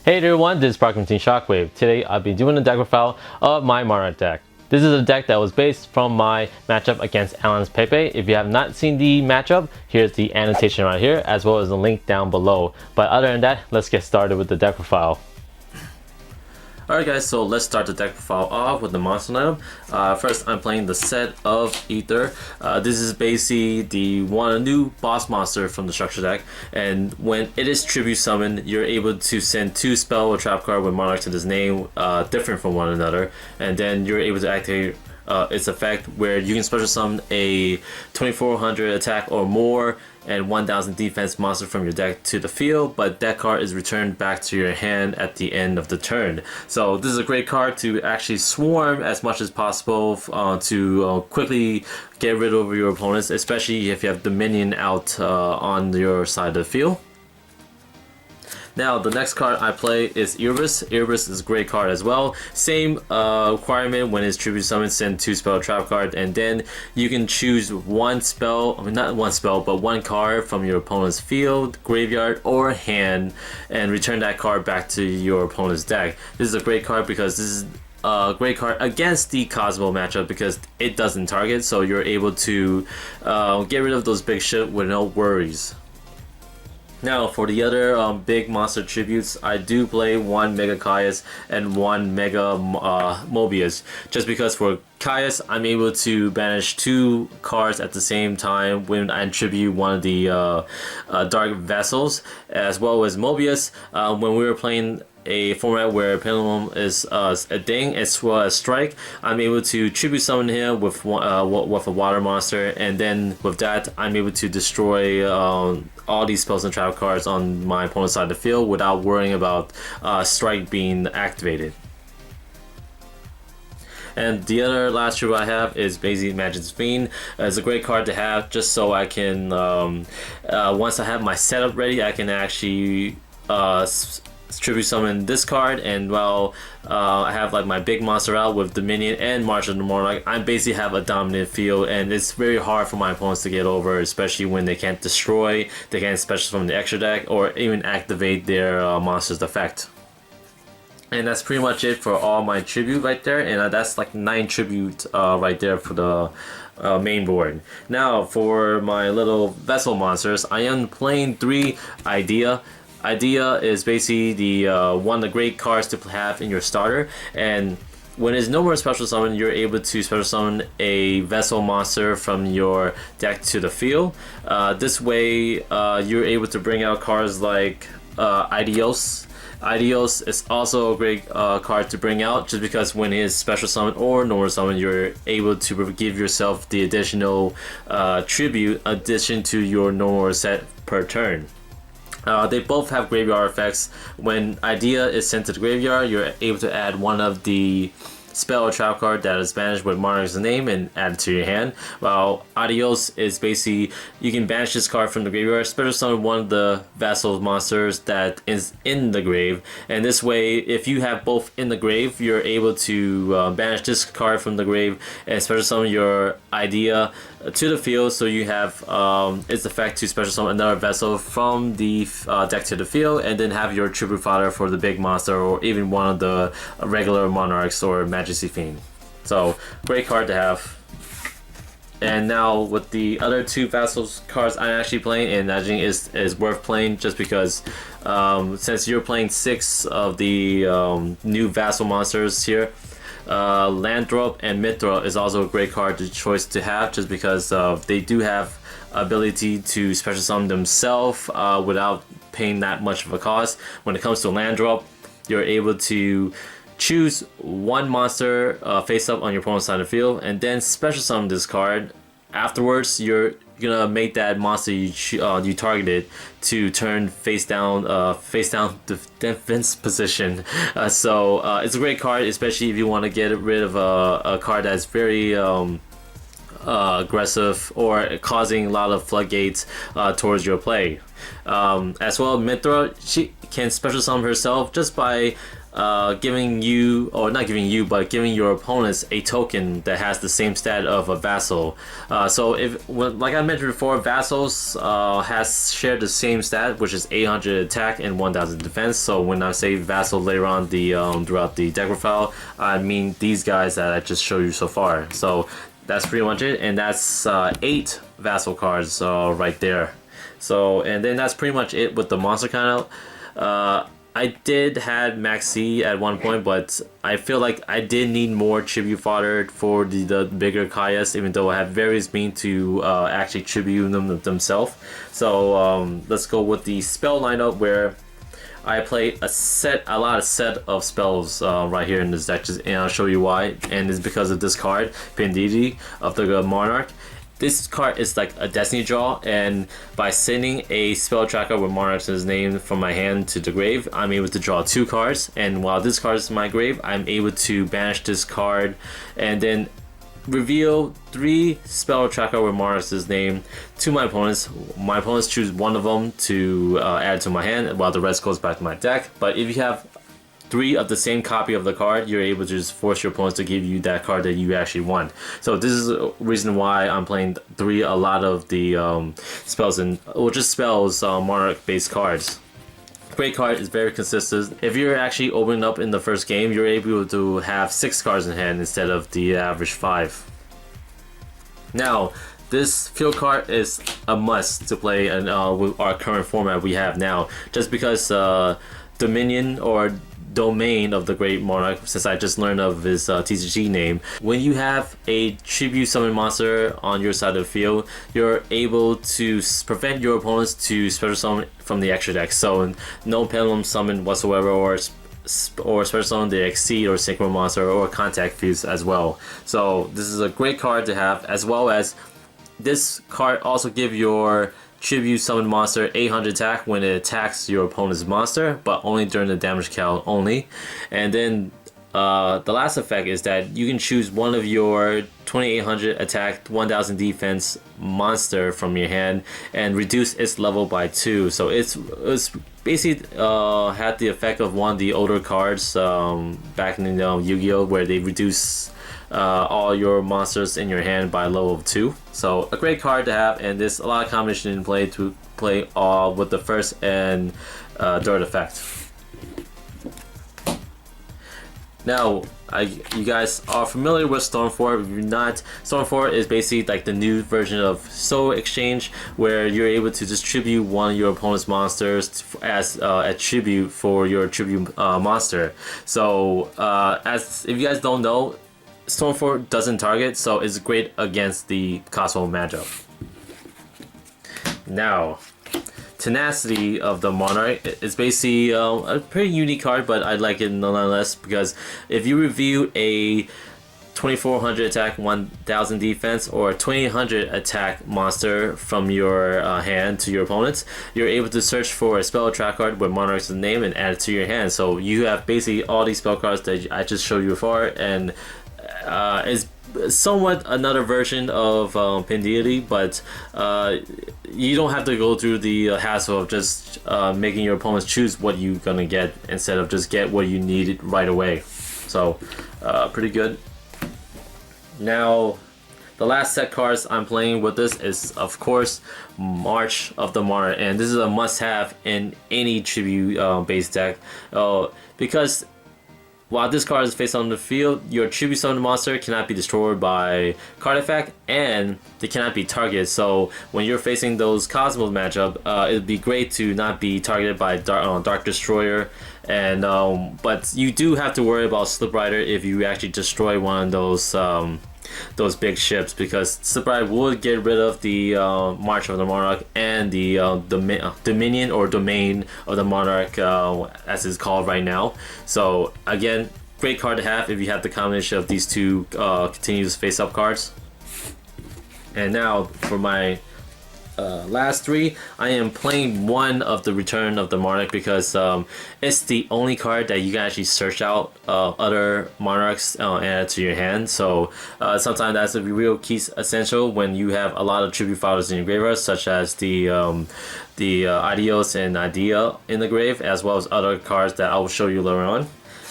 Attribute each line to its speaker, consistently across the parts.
Speaker 1: Hey everyone, this is Team Shockwave. Today I'll be doing a deck profile of my Monarch deck. This is a deck that was based from my matchup against Alan's Pepe. If you have not seen the matchup, here's the annotation right here as well as the link down below. But other than that, let's get started with the deck profile.
Speaker 2: Alright guys, so let's start the deck profile off with the monster lineup. First, I'm playing the Set of Ether. This is basically the new boss monster from the structure deck, and when it is tribute summoned, you're able to send 2 spell or trap card with Monarch to this name, different from one another, and then you're able to activate its effect where you can special summon a 2400 attack or more and 1000 defense monster from your deck to the field, but that card is returned back to your hand at the end of the turn. So this is a great card to actually swarm as much as possible to quickly get rid of your opponents, especially if you have Dominion out on your side of the field. Now, the next card I play is Erebus. Erebus is a great card as well. Same requirement: when it's tribute summon, send 2 spell trap card, and then you can choose one spell, I mean not one spell, but one card from your opponent's field, graveyard, or hand, and return that card back to your opponent's deck. This is a great card because this is a great card against the Cosmo matchup because it doesn't target, so you're able to get rid of those big shit with no worries. Now, for the other big monster tributes, I do play one Mega Caius and one Mega Mobius. Just because for Caius, I'm able to banish 2 cards at the same time when I tribute one of the Dark Vessels, as well as Mobius. When we were playing a format where Pendulum is a ding as well as strike, I'm able to tribute summon him with a water monster, and then with that I'm able to destroy all these spells and trap cards on my opponent's side of the field without worrying about strike being activated. And the other last tribute I have is basically Magic's Fiend. It's a great card to have just so I can, once I have my setup ready, I can actually tribute summon this card, and while I have like my big monster out with Dominion and March of the Monarch, I basically have a dominant field, and it's very hard for my opponents to get over, especially when they can't destroy, they can't special summon the extra deck, or even activate their monster's effect. And that's pretty much it for all my tribute right there, and that's like 9 tribute right there for the main board. Now for my little vessel monsters, I am playing 3 Idea. Idea is basically the one of the great cards to have in your starter, and when there's no more special summon, you're able to special summon a vessel monster from your deck to the field. This way you're able to bring out cards like Ideos. Ideos is also a great card to bring out just because when it is special summon or normal summon, you're able to give yourself the additional tribute addition to your normal set per turn. They both have graveyard effects. When Idea is sent to the graveyard, you're able to add one of the spell or trap card that is banished with Monarch's name and add it to your hand. While Adios is basically, you can banish this card from the graveyard, special summon one of the vassal monsters that is in the grave, and this way if you have both in the grave, you're able to banish this card from the grave and special summon your Idea to the field, so you have its effect to special summon another vessel from the deck to the field, and then have your tribute fodder for the big monster or even one of the regular monarchs or Majesty Fiend. So great card to have. And now with the other 2 vassals cards I'm actually playing, and I think is worth playing just because since you're playing 6 of the new vassal monsters here, Landrop and Mithra is also a great card choice to have just because they do have ability to special summon themselves without paying that much of a cost. When it comes to Landrop, you're able to choose one monster face up on your opponent's side of the field and then special summon this card. Afterwards, you're gonna make that monster you targeted to turn face down defense position. So it's a great card, especially if you want to get rid of a card that's very aggressive or causing a lot of floodgates towards your play. As well, Mithra, she can special summon herself just by giving you, or not giving you, but giving your opponents a token that has the same stat of a vassal. So like I mentioned before, vassals has shared the same stat, which is 800 attack and 1000 defense. So when I say vassal later on throughout the deck profile, I mean these guys that I just showed you so far. So that's pretty much it, and that's 8 vassal cards right there. So, and then that's pretty much it with the monster kind of. I did had Max C at one point, but I feel like I did need more tribute fodder for the bigger Kayas, even though I have various means to actually tribute them themselves. So let's go with the spell lineup, where I play a lot of spells right here in this deck, and I'll show you why. And it's because of this card, Pendidi of the Monarch. This card is like a destiny draw, and by sending a spell tracker with Monarch's name from my hand to the grave, I'm able to draw 2 cards. And while this card is in my grave, I'm able to banish this card and then reveal 3 spell tracker with Monarch's name to my opponents. My opponents choose one of them to add to my hand, while the rest goes back to my deck. But if you have 3 of the same copy of the card, you're able to just force your opponents to give you that card that you actually want. So this is a reason why I'm playing a lot of the spells, or just spells, Monarch based cards. Great card, is very consistent. If you're actually opening up in the first game, you're able to have 6 cards in hand instead of the average 5. Now, this field card is a must to play in with our current format we have now, just because Dominion or Domain of the Great Monarch, since I just learned of his TCG name. When you have a tribute summon monster on your side of the field, you're able to prevent your opponents to special summon from the extra deck. So no pendulum summon whatsoever, or special summon the Exceed or Synchro monster or Contact Fuse as well. So this is a great card to have, as well as this card also give your tribute summon monster 800 attack when it attacks your opponent's monster, but only during the damage count only. And then the last effect is that you can choose one of your 2800 attack 1000 defense monster from your hand and reduce its level by 2. So it's basically had the effect of one of the older cards back in Yu-Gi-Oh, where they reduce all your monsters in your hand by a level of 2. So a great card to have, and there's a lot of combination in play to play with the first and third effect. Now, you guys are familiar with Stonefort. If you're not, Stonefort is basically like the new version of Soul Exchange, where you're able to distribute one of your opponent's monsters as a tribute for your tribute monster. So, as if you guys don't know, Stonefort doesn't target, so it's great against the Cosmo matchup. Now, Tenacity of the Monarch is basically a pretty unique card, but I like it nonetheless, because if you review a 2400 attack 1000 defense or a 2800 attack monster from your hand to your opponents, you're able to search for a spell track card with Monarch's name and add it to your hand. So you have basically all these spell cards that I just showed you before, and is somewhat another version of Pendidi, but you don't have to go through the hassle of just making your opponents choose what you're gonna get instead of just get what you need right away. So pretty good. Now, the last set cards I'm playing with this is, of course, March of the Monarch, and this is a must-have in any tribute based deck, because while this card is face on the field, your tribute summon monster cannot be destroyed by card effect, and they cannot be targeted. So when you're facing those Cosmos matchup, it'd be great to not be targeted by Dark Destroyer. And but you do have to worry about Slip Rider if you actually destroy one of those big ships, because Slip Rider would get rid of the March of the Monarch and the Dominion or Domain of the Monarch, as it's called right now. So again, great card to have if you have the combination of these two continuous face-up cards. And now for my last 3, I am playing one of the Return of the Monarch, because it's the only card that you can actually search out other Monarchs and add to your hand. So sometimes that's a real key essential when you have a lot of tribute files in your graveyard, such as the Ideos and Idea in the grave, as well as other cards that I will show you later on.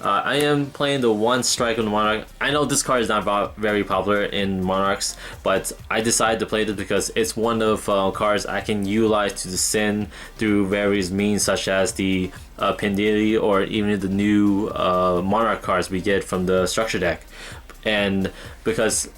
Speaker 2: I am playing the one strike on the Monarch. I know this card is not very popular in Monarchs, but I decided to play this because it's one of cards I can utilize to descend through various means, such as the Pendili or even the new Monarch cards we get from the structure deck. And because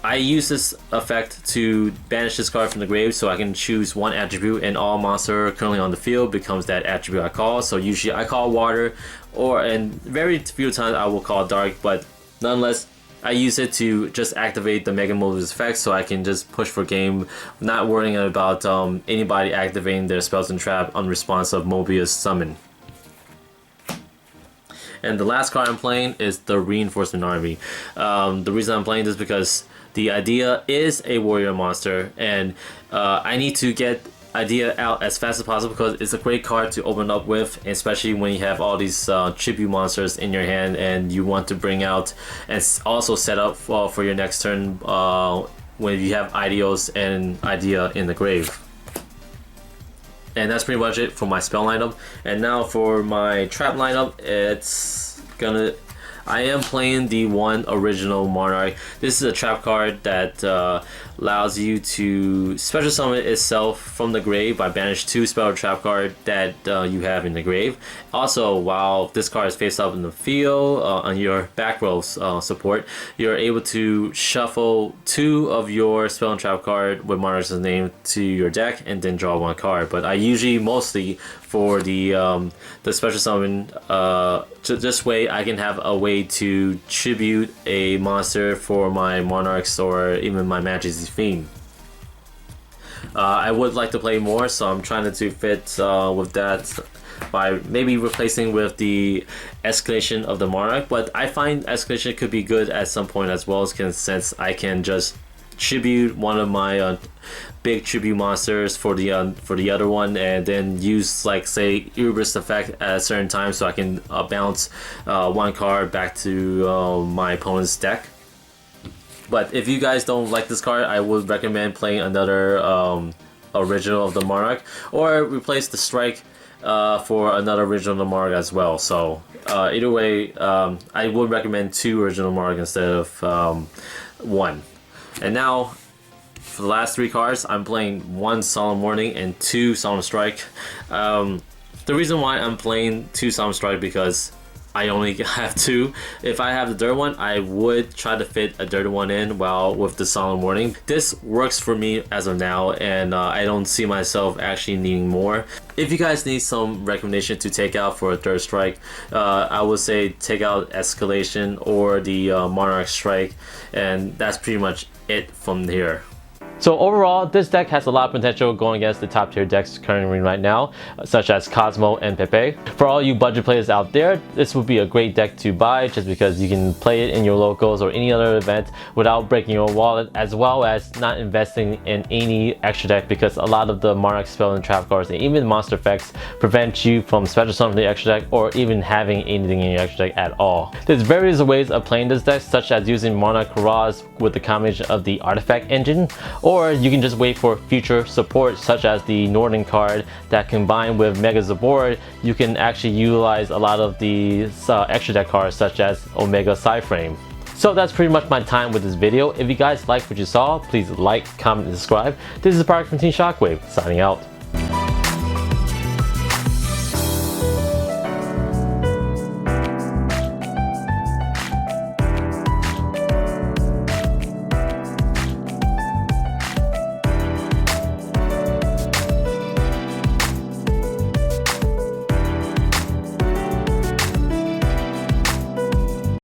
Speaker 2: I use this effect to banish this card from the grave, so I can choose one attribute and all monster currently on the field becomes that attribute I call. So usually I call water, and very few times I will call dark, but nonetheless I use it to just activate the Mega Mobius effect, so I can just push for game, not worrying about anybody activating their spells and trap on response of Mobius summon. And the last card I'm playing is the Reinforcement Army. The reason I'm playing this is because the idea is a warrior monster, and I need to get idea out as fast as possible because it's a great card to open up with, especially when you have all these tribute monsters in your hand and you want to bring out and also set up for your next turn when you have Ideos and Idea in the grave. And that's pretty much it for my spell lineup. And now for my trap lineup, I am playing the one original Monarch. This is a trap card that allows you to special summon itself from the grave by banish 2 spell or trap card that you have in the grave. Also, while this card is face up in the field on your back row support, you're able to shuffle 2 of your spell and trap card with Monarch's name to your deck and then draw 1 card. But I usually mostly for the special summon, this way I can have a way to tribute a monster for my Monarchs or even my Majesty's Fiend. I would like to play more, so I'm trying to fit with that by maybe replacing with the escalation of the Monarch, but I find escalation could be good at some point as well, since I can just tribute one of my big tribute monsters for the other one, and then use, like, say, Uber's effect at a certain time, so I can bounce 1 card back to my opponent's deck. But if you guys don't like this card, I would recommend playing another original of the Monarch, or replace the strike for another original of the Monarch as well. So either way, I would recommend 2 original Monarch instead of 1. And now, for the last 3 cards, I'm playing 1 Solemn Warning and 2 Solemn Strike. The reason why I'm playing 2 Solemn Strike because I only have 2. If I have the dirt one, I would try to fit a dirt one in while with the Solemn Warning. This works for me as of now, and I don't see myself actually needing more. If you guys need some recommendation to take out for a third strike, I would say take out Escalation or the Monarch Strike, and that's pretty much it from here.
Speaker 1: So overall, this deck has a lot of potential going against the top tier decks currently right now, such as Cosmo and Pepe. For all you budget players out there, this would be a great deck to buy just because you can play it in your locals or any other event without breaking your wallet, as well as not investing in any extra deck, because a lot of the Monarch spell and trap cards and even monster effects prevent you from special summoning the extra deck or even having anything in your extra deck at all. There's various ways of playing this deck, such as using Monarch Karaz with the combination of the artifact engine, or you can just wait for future support, such as the Northern card that combined with Mega Zabor, you can actually utilize a lot of the extra deck cards such as Omega Psyframe. So that's pretty much my time with this video. If you guys liked what you saw, please like, comment, and subscribe. This is Park from Team Shockwave, signing out.